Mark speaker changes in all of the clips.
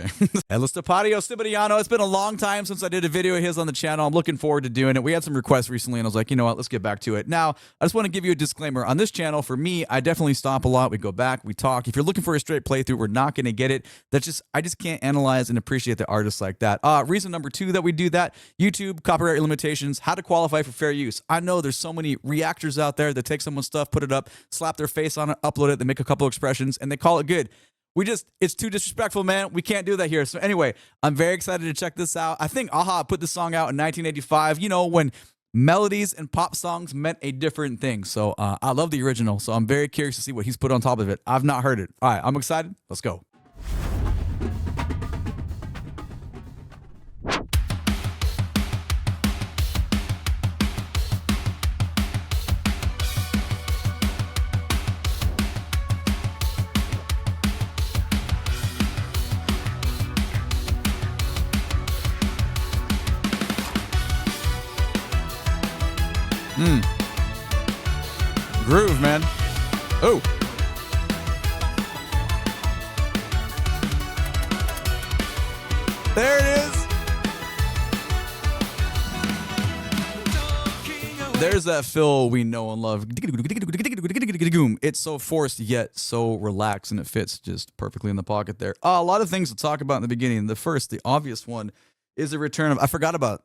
Speaker 1: Okay. ESTEPARIO SIBERIANO. It's been a long time since I did a video of his on the channel. I'm looking forward to doing it. We had some requests recently, and I was like, you know what? Let's get back to it. Now, I just want to give you a disclaimer. On this channel, for me, I definitely stop a lot. We go back, we talk. If you're looking for a straight playthrough, we're not going to get it. I just can't analyze and appreciate the artists like that. Reason number 2 that we do that, YouTube, copyright limitations, how to qualify for fair use. I know there's so many reactors out there that take someone's stuff, put it up, slap their face on it, upload it, they make a couple expressions, and they call it good. It's too disrespectful, man. We can't do that here. So anyway, I'm very excited to check this out. I think Aha put this song out in 1985, you know, when melodies and pop songs meant a different thing. So I love the original. So I'm very curious to see what he's put on top of it. I've not heard it. All right, I'm excited. Let's go. Groove, man. Oh. There it is. There's that fill we know and love. It's so forced yet so relaxed, and it fits just perfectly in the pocket there. A lot of things to talk about in the beginning. The obvious one is the return of, I forgot about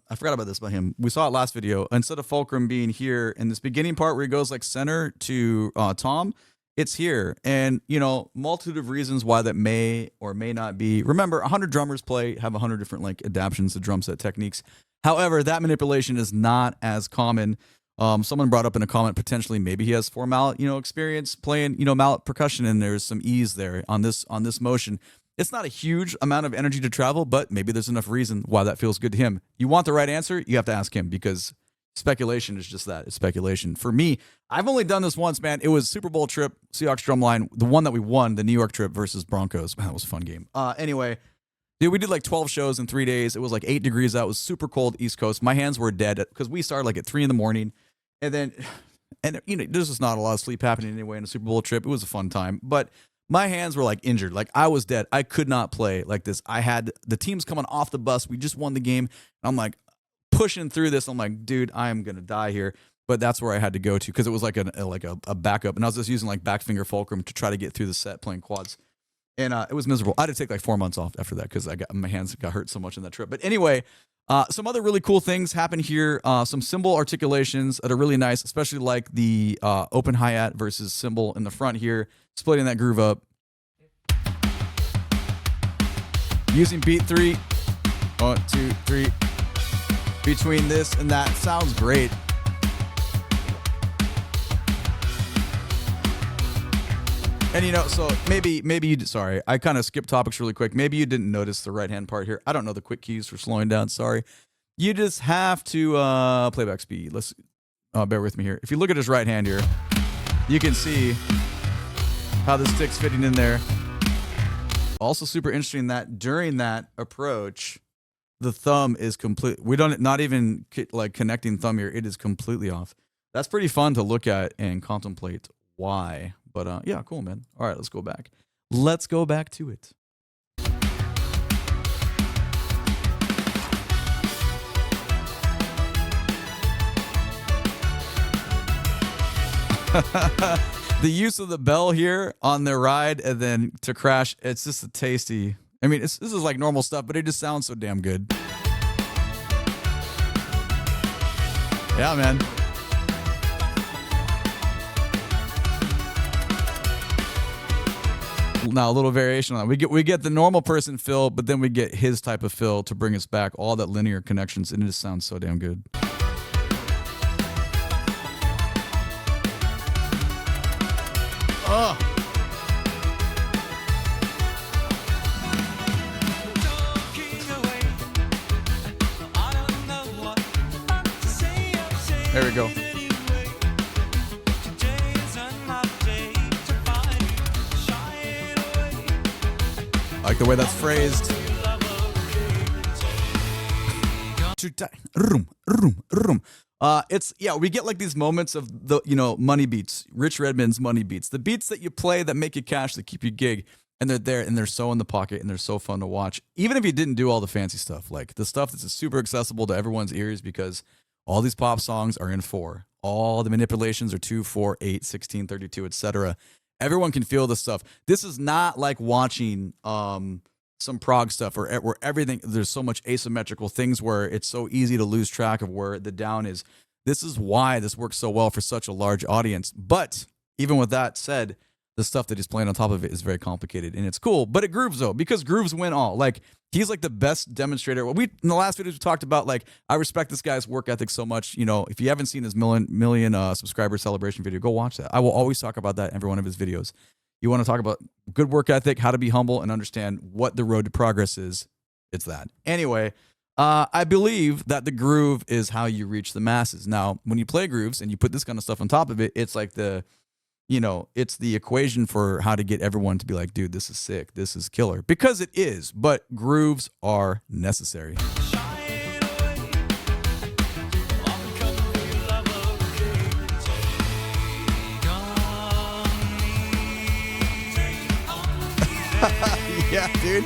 Speaker 1: this by him. We saw it last video. Instead of Fulcrum being here in this beginning part where he goes like center to Tom, it's here. And, you know, multitude of reasons why that may or may not be. Remember, 100 drummers have 100 different like adaptions to drum set techniques. However, that manipulation is not as common. Someone brought up in a comment, potentially maybe he has 4 mallet, experience playing, mallet percussion, and there's some ease there on this motion. It's not a huge amount of energy to travel, but maybe there's enough reason why that feels good to him. You want the right answer, you have to ask him, because speculation is just that. It's speculation. For me, I've only done this once, man. It was Super Bowl trip, Seahawks drumline, the one that we won, the New York trip versus Broncos. Man, that was a fun game. Anyway, dude, we did like 12 shows in 3 days. It was like 8 degrees out. It was super cold East Coast. My hands were dead because we started like at 3 in the morning. And then, there's just not a lot of sleep happening anyway in a Super Bowl trip. It was a fun time. But my hands were like injured. Like I was dead. I could not play like this. I had the teams coming off the bus. We just won the game. I'm like pushing through this. I'm like, dude, I am going to die here. But that's where I had to go to because it was like a backup. And I was just using like back finger fulcrum to try to get through the set playing quads. And it was miserable. I had to take like 4 months off after that because my hands got hurt so much in that trip. But anyway, some other really cool things happen here. Some cymbal articulations that are really nice, especially like the open hi-hat versus cymbal in the front here, splitting that groove up. Using beat 3. 1, 2, 3. Between this and that. Sounds great. And so maybe you, sorry, I kind of skipped topics really quick. Maybe you didn't notice the right hand part here. I don't know the quick keys for slowing down. Sorry. You just have to playback speed. Let's bear with me here. If you look at his right hand here, you can see how the stick's fitting in there. Also super interesting that during that approach, the thumb is complete. Not even like connecting thumb here. It is completely off. That's pretty fun to look at and contemplate why. But yeah, cool, man. All right, let's go back. Let's go back to it. The use of the bell here on their ride and then to crash, it's just a tasty. I mean, this is like normal stuff, but it just sounds so damn good. Yeah, man. Now a little variation on that. We get the normal person fill, but then we get his type of fill to bring us back all that linear connections, and it just sounds so damn good. Oh. There we go. I like the way that's phrased. We get like these moments of the, money beats, Rich Redmond's money beats, the beats that you play that make you cash, that keep you gig. and they're there and they're so in the pocket and they're so fun to watch. Even if you didn't do all the fancy stuff, like the stuff that's super accessible to everyone's ears, because all these pop songs are in 4. All the manipulations are 2, 4, 8, 16, 32, etc. Everyone can feel this stuff. This is not like watching some prog stuff where everything, there's so much asymmetrical things where it's so easy to lose track of where the down is. This is why this works so well for such a large audience. But even with that said, the stuff that he's playing on top of it is very complicated and it's cool, but it grooves though, because grooves win all. Like, he's like the best demonstrator. In the last videos we talked about, like, I respect this guy's work ethic so much. You know, if you haven't seen his million subscriber celebration video, go watch that. I will always talk about that in every one of his videos. You want to talk about good work ethic, how to be humble and understand what the road to progress is, it's that. Anyway, I believe that the groove is how you reach the masses. Now, when you play grooves and you put this kind of stuff on top of it, it's like it's the equation for how to get everyone to be like, dude, this is sick, this is killer. Because it is, but grooves are necessary. Yeah, dude.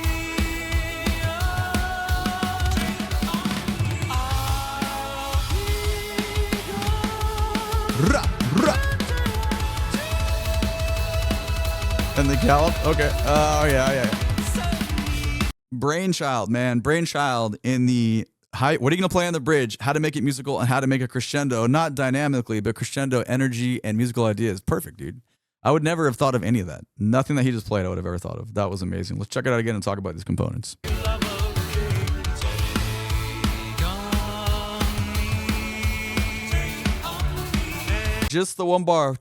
Speaker 1: And the gallop? Okay. Oh, yeah. Brainchild, man. Brainchild in the high. What are you going to play on the bridge? How to make it musical and how to make a crescendo. Not dynamically, but crescendo energy and musical ideas. Perfect, dude. I would never have thought of any of that. Nothing that he just played I would have ever thought of. That was amazing. Let's check it out again and talk about these components. Just the one bar.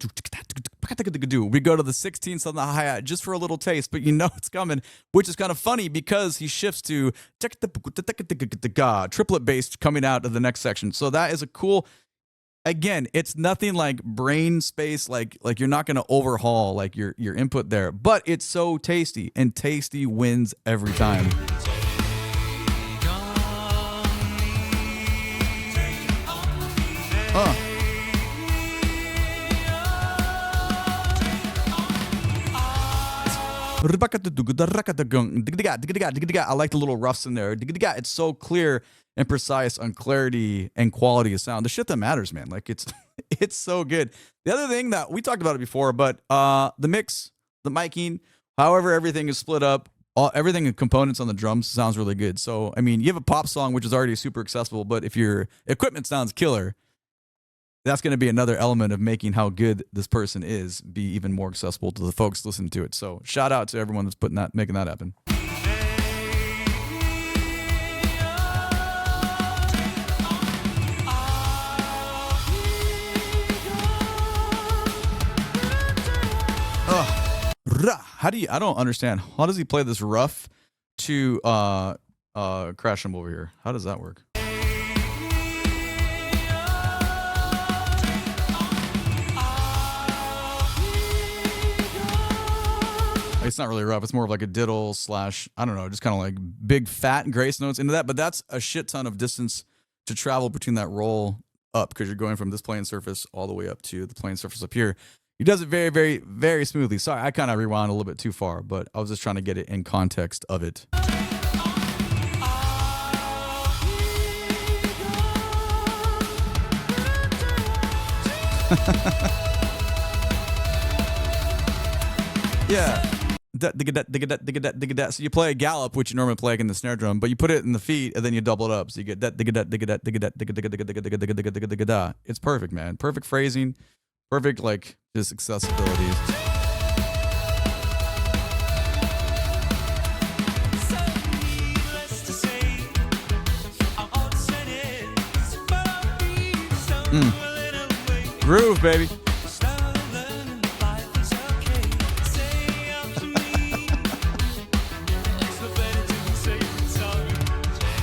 Speaker 1: We go to the 16th on the hi-hat just for a little taste, but you know it's coming, which is kind of funny because he shifts to triplet bass coming out of the next section. So that is a cool, again, it's nothing like brain space, like you're not going to overhaul like your input there, but it's so tasty, and tasty wins every time. I like the little roughs in there. It's so clear and precise on clarity and quality of sound. The shit that matters, man. Like, it's so good. The other thing that we talked about it before, but the mix, the miking, however everything is split up, everything in components on the drums sounds really good. So, I mean, you have a pop song, which is already super accessible, but if your equipment sounds killer, that's going to be another element of making how good this person is be even more accessible to the folks listening to it. So shout out to everyone that's making that happen. I don't understand. How does he play this rough to crash cymbal over here? How does that work? It's not really rough. It's more of like a diddle slash, I don't know, just kind of like big fat grace notes into that. But that's a shit ton of distance to travel between that roll up, because you're going from this playing surface all the way up to the playing surface up here. He does it very, very, very smoothly. Sorry, I kind of rewound a little bit too far, but I was just trying to get it in context of it. Yeah. So you play a gallop, which you normally play like in the snare drum, but you put it in the feet and then you double it up. So you get that. It's perfect, man. Perfect phrasing. Perfect, like, just accessibility. Groove, baby.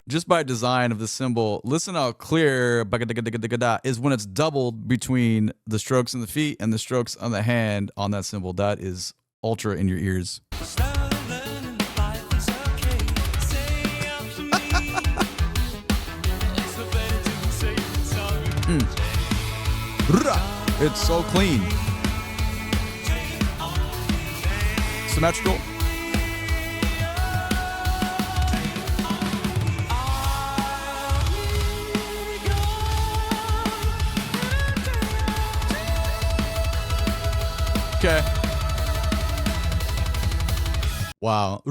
Speaker 1: Just by design of the cymbal, listen how clear is when it's doubled between the strokes in the feet and the strokes on the hand on that cymbal. That is ultra in your ears. It's so clean. Symmetrical. Okay. Wow.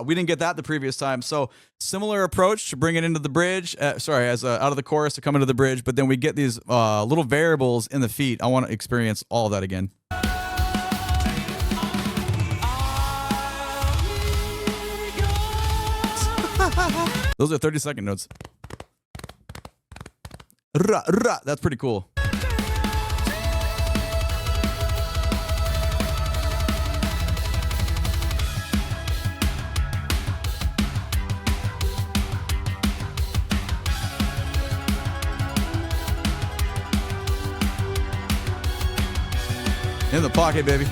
Speaker 1: We didn't get that the previous time. So similar approach to bring it into the bridge. Out of the chorus to come into the bridge. But then we get these little variables in the feet. I want to experience all of that again. Those are 30-second notes. That's pretty cool. In the pocket, baby.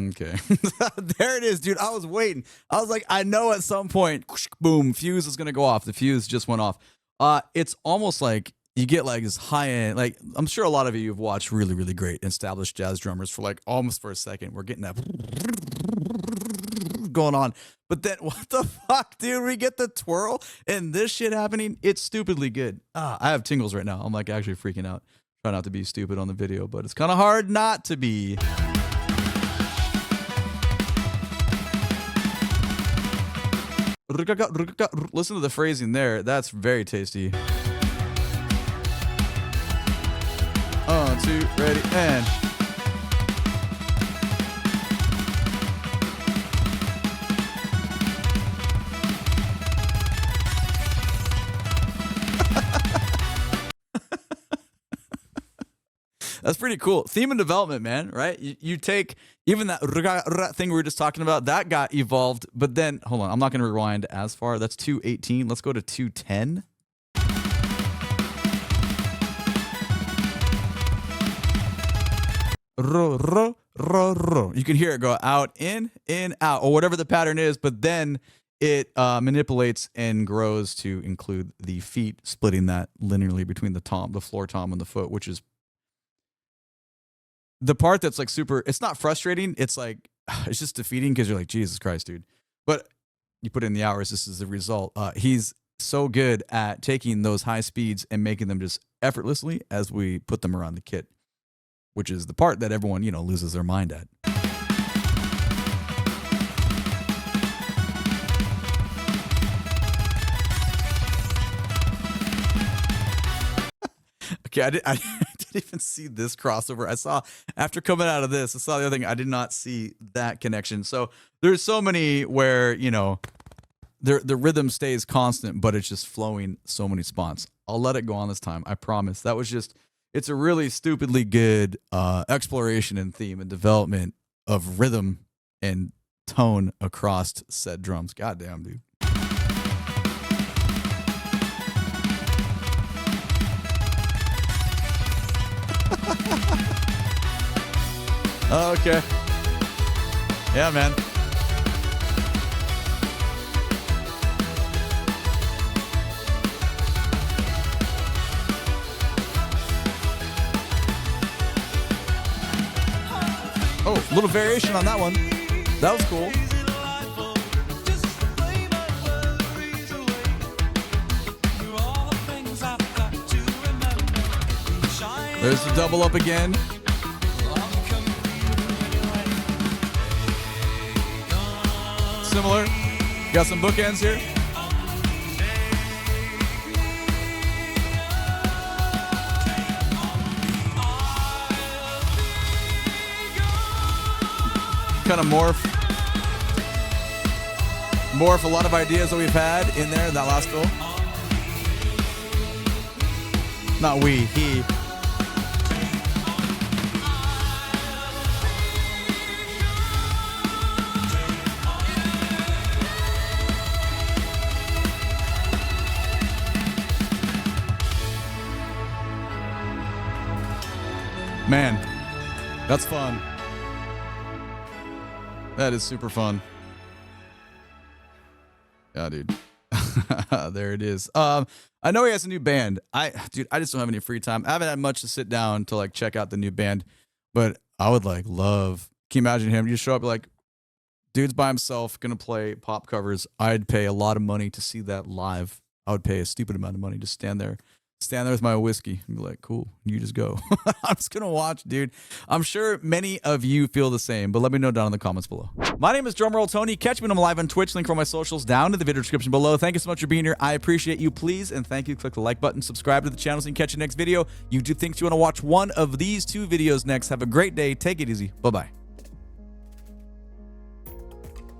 Speaker 1: Okay. There it is, dude. I was waiting. I was like, I know at some point, boom, fuse is going to go off. The fuse just went off. It's almost like you get like this high end, like I'm sure a lot of you have watched really, really great established jazz drummers for like almost for a second. We're getting that going on. But then what the fuck, dude? We get the twirl and this shit happening. It's stupidly good. I have tingles right now. I'm like actually freaking out. Try not to be stupid on the video, but it's kind of hard not to be. Listen to the phrasing there. That's very tasty. 1, 2, ready, and. That's pretty cool. Theme and development, man, right? You take even that thing we were just talking about, that got evolved, but then, hold on, I'm not going to rewind as far. That's 218. Let's go to 210. You can hear it go out, in, out, or whatever the pattern is, but then it manipulates and grows to include the feet, splitting that linearly between the tom, the floor tom, and the foot, which is the part that's like super, it's not frustrating. It's like, it's just defeating because you're like, Jesus Christ, dude. But you put in the hours, this is the result. He's so good at taking those high speeds and making them just effortlessly as we put them around the kit, which is the part that everyone, you know, loses their mind at. Okay, I didn't even see this crossover. I saw, after coming out of this, I saw the other thing. I did not see that connection. So there's so many where, you know, the rhythm stays constant, but it's just flowing so many spots. I'll let it go on this time. I promise. That was just, it's a really stupidly good exploration and theme and development of rhythm and tone across said drums. Goddamn, dude. Okay. Yeah, man. Oh, a little variation on that one. That was cool. There's the double up again. Similar. Got some bookends here. Kind of morph a lot of ideas that we've had in there in that last fill. Not we, he. Man, that's fun. That is super fun. Yeah, dude. There it is. I know he has a new band. Dude, I just don't have any free time. I haven't had much to sit down to like check out the new band. But I would like love. Can you imagine him? You show up like, dude's by himself, gonna play pop covers. I'd pay a lot of money to see that live. I would pay a stupid amount of money to stand there with my whiskey and be like, cool, you just go. I'm just gonna watch, dude. I'm sure many of you feel the same, but let me know down in the comments below. My name is DrumRollTony. Catch me when I'm live on Twitch. Link for all my socials down in the video description below. Thank you so much for being here. I appreciate you. Please and thank you. Click the like button, subscribe to the channel so you can catch the next video. YouTube thinks you want to watch one of these 2 videos next. Have a great day. Take it easy. Bye-bye.